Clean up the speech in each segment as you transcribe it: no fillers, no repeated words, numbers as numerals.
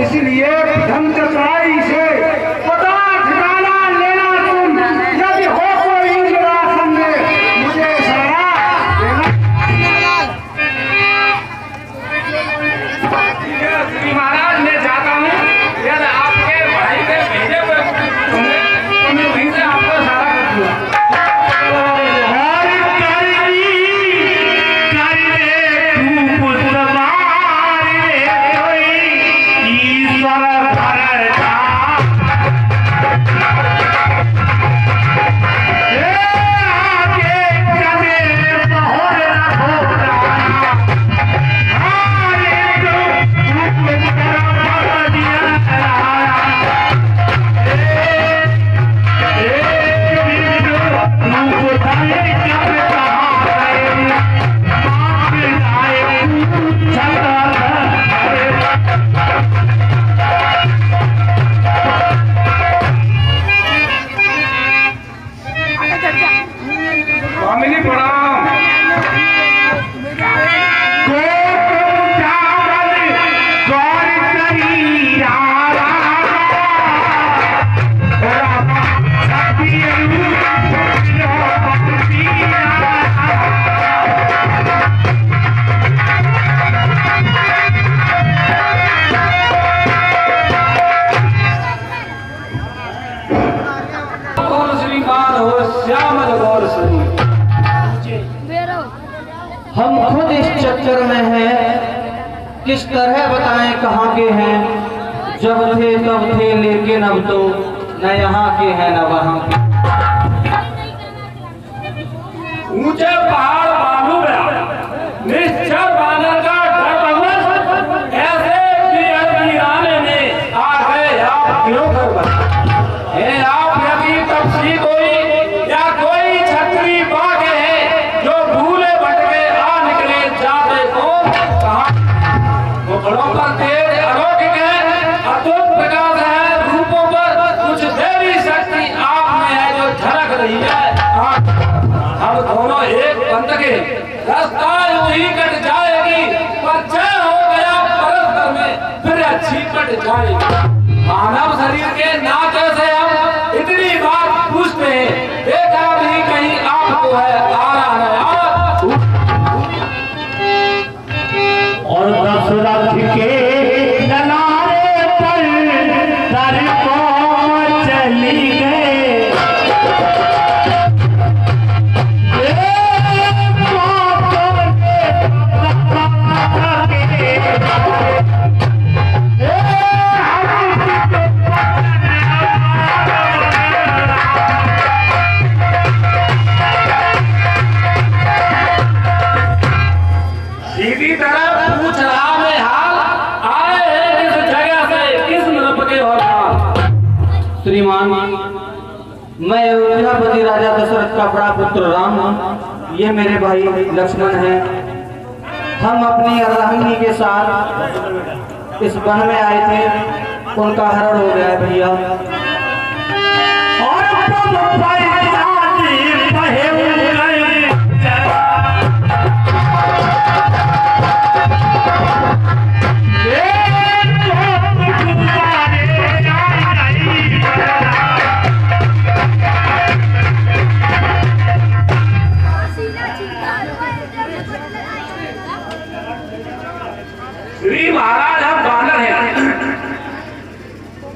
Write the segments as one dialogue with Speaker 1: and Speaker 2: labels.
Speaker 1: इसलिए ढंग से पता ठिकाना लेना तुम, यदि हो कोई इंदिरासन में मुझे इशारा देना। श्री महाराज मैं जाता हूँ, यदि आपके भाई के भेजे हुए होंगे तो मैं वहीं से आपको इशारा कर दूंगा।
Speaker 2: हम खुद इस चक्कर में हैं, किस तरह बताएं कहाँ के हैं। जब थे तब थे लेकिन अब तो न यहाँ के हैं न वहाँ के।
Speaker 1: ऊंचे पहाड़ बालू निश्चर बानर का डर भगवत, ऐसे वीराने में आ गए आप क्यों कर है। आप यदि तपसी कोई या कोई छतरी बाग है जो भूले भटके आ निकले जाते को कहा। वो बड़ों पर तेज अलौकिक है, अद्भुत प्रकाश है रूपों पर, कुछ देवी शक्ति आप में है जो झलक रही है। हम दोनों एक पंथ के, रास्ता यूं ही कट जाएगी, पर जय हो गया परस्पर में फिर अच्छी कट जाएगी। मानव शरीर के नाते से हम इतनी बात पूछते हैं, देखा भी कहीं आपको है आरा नया।
Speaker 3: और दशरथ के ननारे पर दर को चली गए।
Speaker 1: सीधी तरह पूछ रहा मैं हाल, आए हैं किस जगह से, किस नृप के और हाल।
Speaker 2: श्रीमान, मैं अयोध्यापति राजा दशरथ का बड़ा पुत्र राम हूँ, ये मेरे भाई लक्ष्मण हैं। हम अपनी अर्धांगिनी के साथ इस वन में आए थे, उनका हरण हो गया है भैया।
Speaker 1: श्री महाराज हम बानर हैं,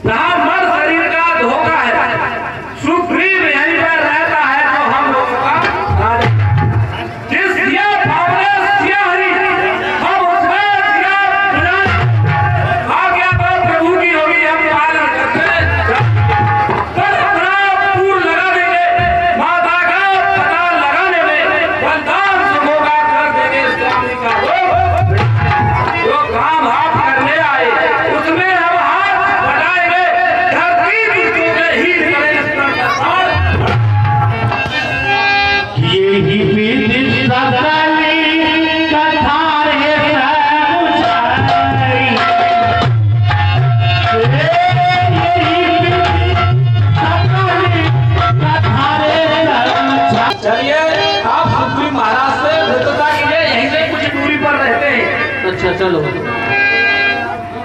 Speaker 1: ब्राह्मण शरीर का धोखा है, सुग्रीव यहीं पर रहता है तो हम लोगों का राजा। जिस दिया भावने दिया हरि, हम उसमें दिया आज्ञा तो प्रभु की होगी, हम पालन करते पूर्ण लगा देंगे। माता का पता लगाने में बलिदान सुखों का कर देंगे स्वामी का वो काम आप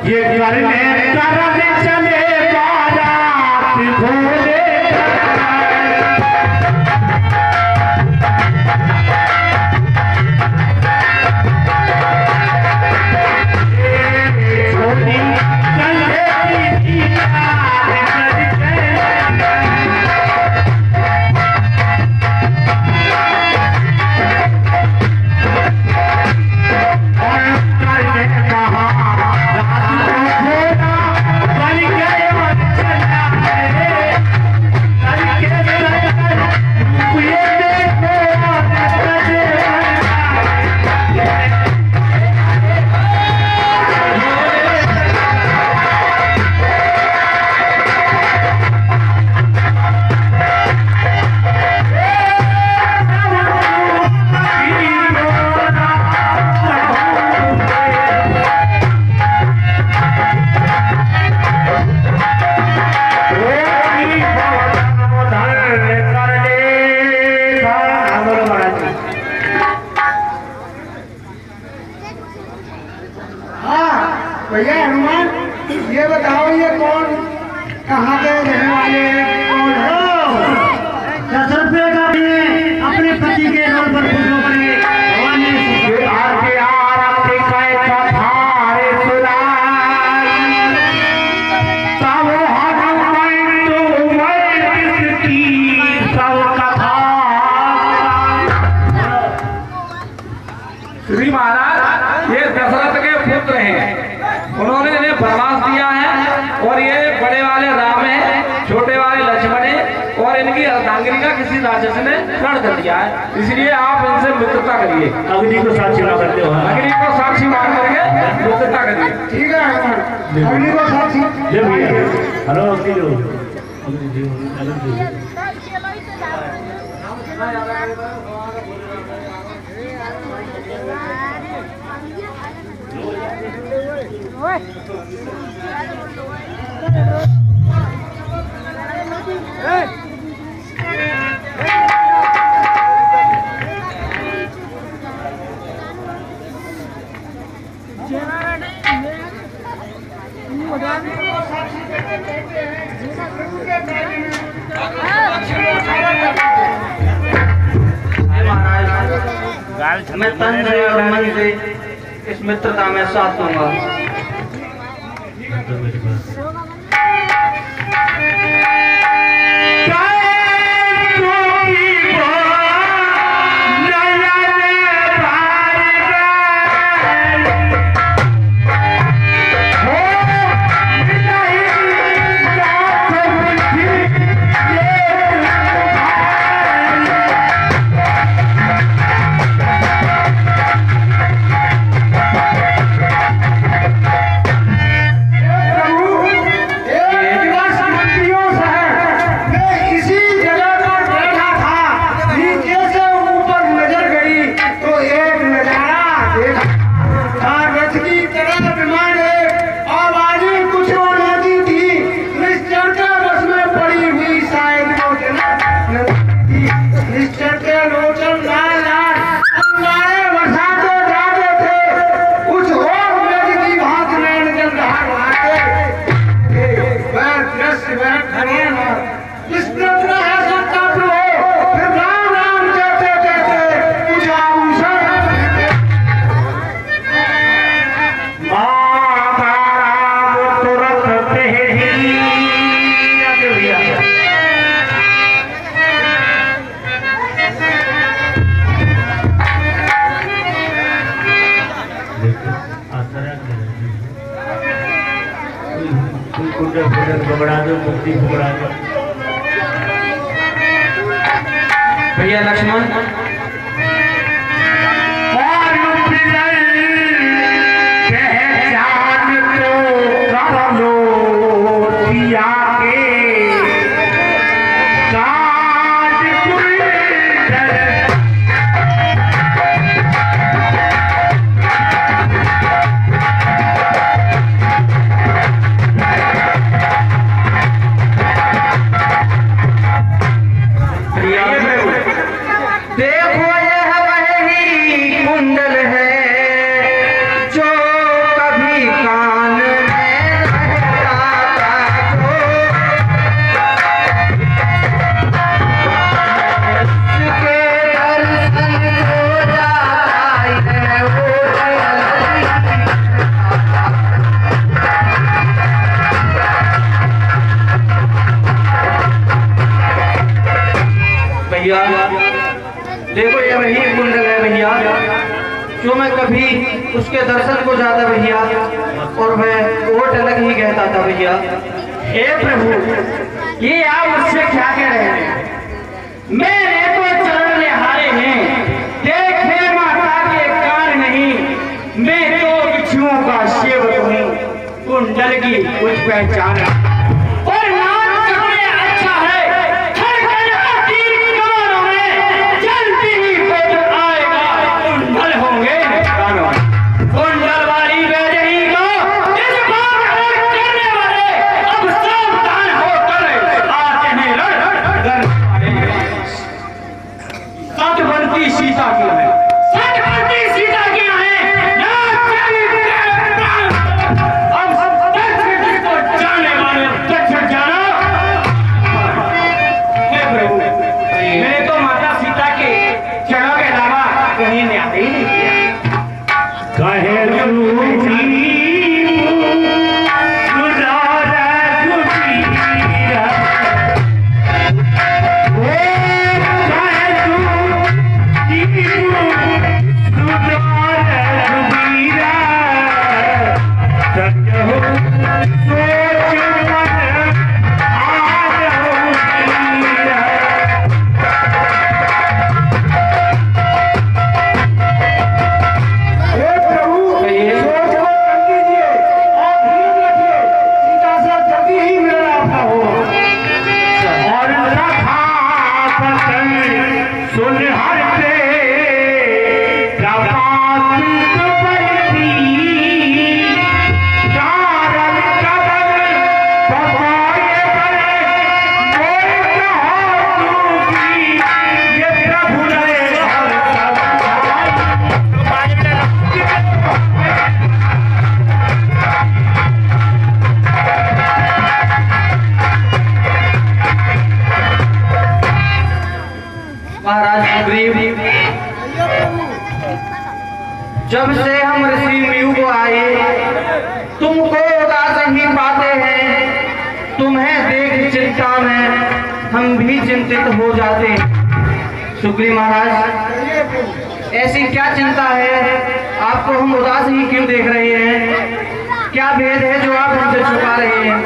Speaker 3: ये करने तरफ चले बारात घोड़े
Speaker 4: भैया हनुमान, ये बताओ ये कौन, कहाँ के रहने वाले हैं, कौन है?
Speaker 3: दशरथ अपने पति के नाम पर खुशो करे भगवान ने आरती आरती कैसा थारे सुराई तब हनुमान तो मैं किसकी सब कथा।
Speaker 1: श्री महाराज ये दशरथ के पुत्र हैं, उन्होंने इन्हें वरदान दिया है और ये बड़े वाले राम है, छोटे वाले लक्ष्मण है और इनकी अर्धांगिनी का किसी राक्षस ने हरण कर दिया है, इसलिए आप इनसे मित्रता करिए।
Speaker 3: अग्नि को साक्षी मान करते हो,
Speaker 1: अग्नि को साक्षी मान करके मित्रता करिए।
Speaker 4: ठीक है हनुमान, अग्नि को साक्षी।
Speaker 3: हेलो अग्नि जो
Speaker 2: मैं तन से और मन से इस मित्रता में साथ दूंगा। भैया लक्ष्मण देव तो मैं कभी उसके दर्शन को जाता भैया, और मैं ओट अलग ही कहता था भैया।
Speaker 1: हे प्रभु, ये आप मुझसे क्या कह रहे हैं? मेरे तो चरण निहारे हैं, देखे माता के कान नहीं। मैं तो बिच्छुओं का सेवक हूँ, कुंडल की कुछ पहचान और नाम कितने अच्छा है। खड़खड़ा तीन कानों में जल्दी ही पेट आएगा, कुंडल होंगे कानों में। कुंडल वाली वैदेही को इस बात करने वाले अब सावधान होकर आते हैं लड़ सतवंती सीता की है, सतवंती सीता की है।
Speaker 2: जब से हम ऋषि मयू को आए, तुमको उदास ही पाते हैं। तुम्हें देख चिंता में हम भी चिंतित हो जाते। शुक्री महाराज, ऐसी क्या चिंता है? आपको हम उदास ही क्यों देख रहे हैं? क्या भेद है जो आप हमसे छुपा रहे हैं?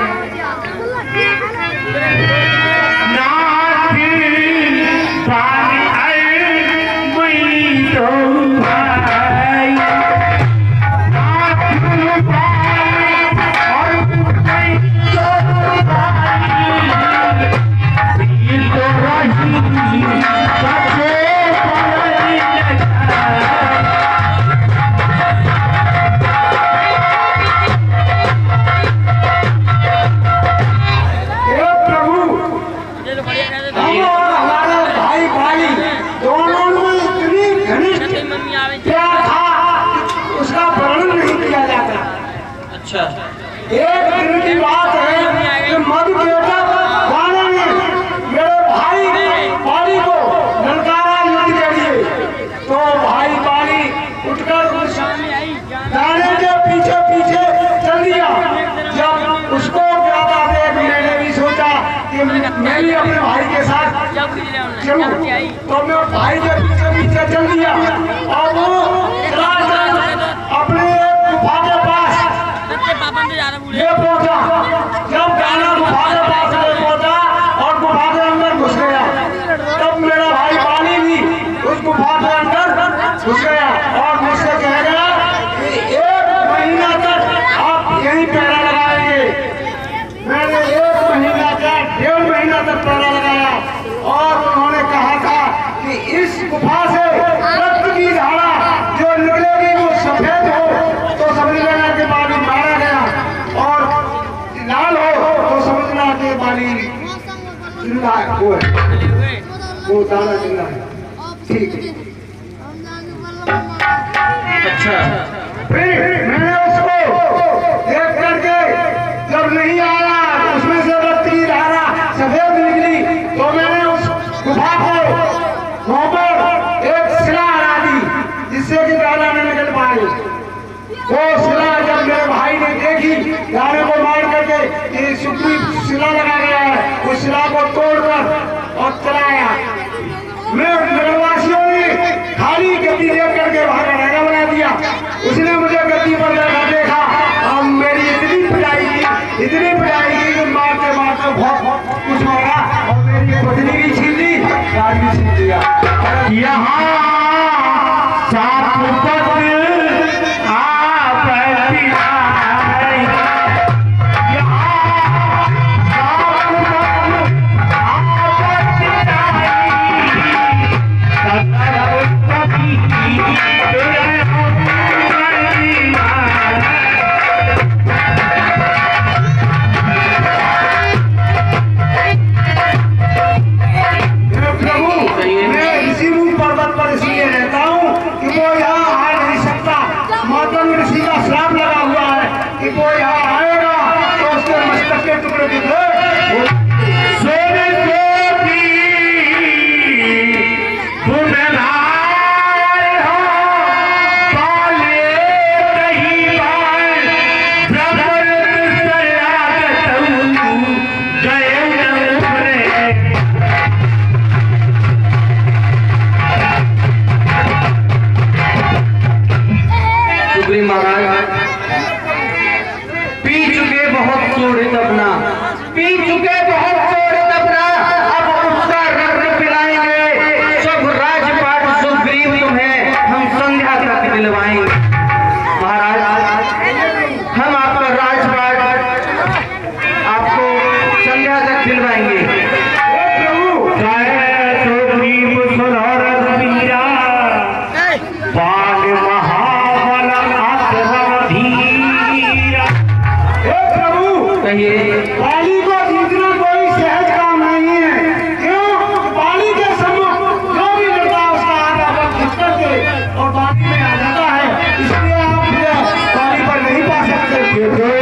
Speaker 4: एक दिन की बात है कि मधु बेटा वाला ने मेरे भाई पाली को ललकारा युद्ध के लिए, तो भाई पाली उठकर उस गाने के पीछे पीछे चल दिया। जब उसको ज्यादा देख मैंने भी सोचा कि मैं भी अपने भाई के साथ चलूं, तो मैं भाई के पीछे पीछे चल दिया और वो अपने गुफा के पास ये पहुंचा। जब गाना गुफा के पास पहुंचा और गुफा के अंदर घुस गया, तब मेरा भाई पानी भी उस गुफा के अंदर घुस गया और मुझसे कह गया कि 1 महीना तक आप यहीं पैरा लगाएंगे। मैंने 1 महीना तक 1.5 महीना तक पैरा लगाया और उन्होंने कहा था कि इस गुफा से रक्त की धारा जो निकलेगी वो सफेद हो तो समझ लेना कि पानी मारा गया, और लाल हो तो समझना कि पानी जिंदा है, वो दाना जिंदा है। ठीक है।
Speaker 2: अच्छा,
Speaker 4: फिर मैंने उसको देख करके जब नहीं आया उसमें से रक्त की धारा सफेद निकली, तो मैंने उस गुफा को ऊपर एक शिला हरा दी जिससे कि दाना न निकल पाए। वो शिला जब मेरे भाई ने देखी दाने को मार करके कि सुखी शिला लगा गया है, उस शिला को तोड़कर और चलाया। मैं नगरवासियों ने खाली गति देख करके वहां का राजा बना दिया। वो यहाँ आएगा तो उसके मस्तक के टुकड़े टुकड़े
Speaker 3: सोने सोती बुनहार हो पाले कहीं बार ब्रह्मन सलागत गए नमरे
Speaker 2: सुग्रीव महाराज पी चुके बहुत चोड़े तपना, पी चुके बहुत चोड़े तपना, अब उसका रंग पिलाएंगे। सब राजपाट सुग्रीव तुम्हें हम संध्या तक दिलवाएंगे। महाराज हम आपका राजपाट आपको संध्या तक दिलवाएंगे। कहिए।
Speaker 4: बाली को जीतना कोई सहज काम नहीं है। क्यों? बाली के सम्मुख जो भी लड़का उसका हाथ आकर खींच करके और बाली में आ जाता है, इसलिए आप बाली पर नहीं पा सकते।